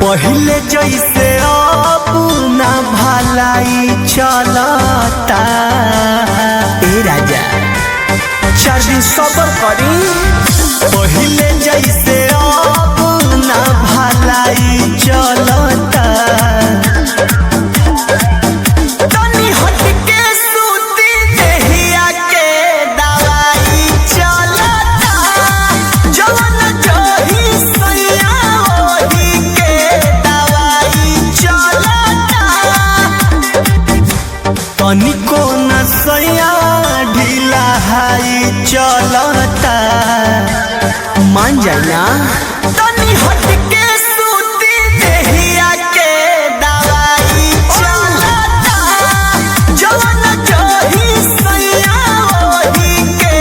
पहले जैसे अब ना भलाई चलता। ए राजा 4 दिन सबर करी। पहले जैसे अब ना भलाई चलता। तनी हट के सूती देहिया के दवाई चलता। जवन जही सैया ओही के दवाई चलता। तनिको न सैया ढीला हाई चलता। मान जाइना तनी हट के सूती देहिया के दवाई चलता। जवन जही सैया ओही के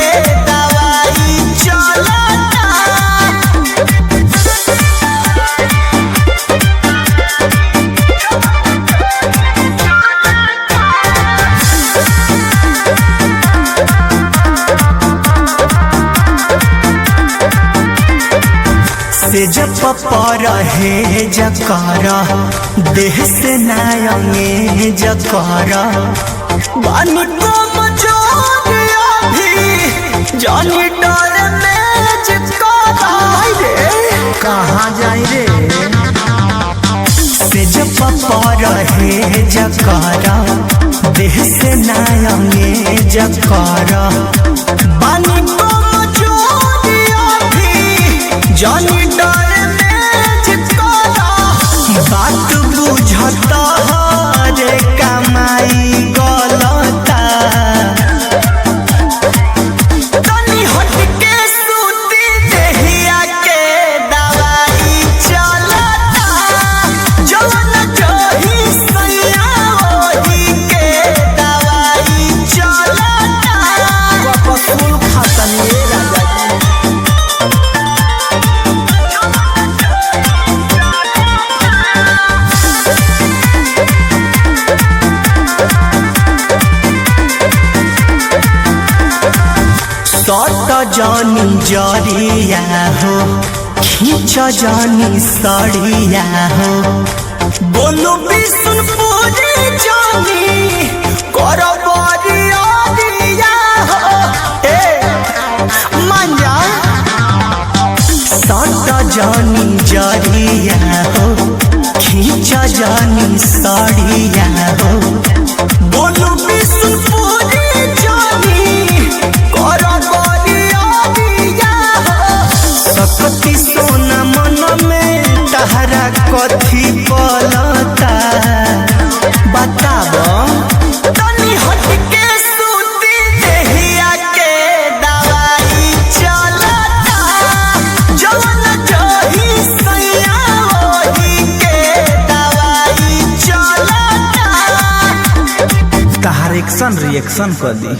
दवाई चलता। से जब पर है जकर देह से नायंगे जकर बानी को मचोरिया भी जानी डर में जिकरा रे कहाँ जाए रे। से जब पर है जकर देह से नायंगे जकर बानी को मचोरिया भी जानी बात बुझता रे कमाई गलता। तनी हट के सूती देहिया के दवाई चलता। जवन जही सैया ओही के दवाई चलता। कपसूल खातनी राजा सट जानी जरिया हो खींच जानी सड़िया हो। बोलू बिशुनपुरी जानी कर बरिया दिया हो। ए मान जा सट जानी जरिया हो खींच जानी सड़िया हो। बोलू बिशुनपुरी जानी कर सकती सोना मन में तहरा कथी पलता। बताब तनी हट के सूती देहिया के दवाई चलता। जवन जही सैया ओही के दवाई चलता। तहार एक्शन रिएक्शन कर दी।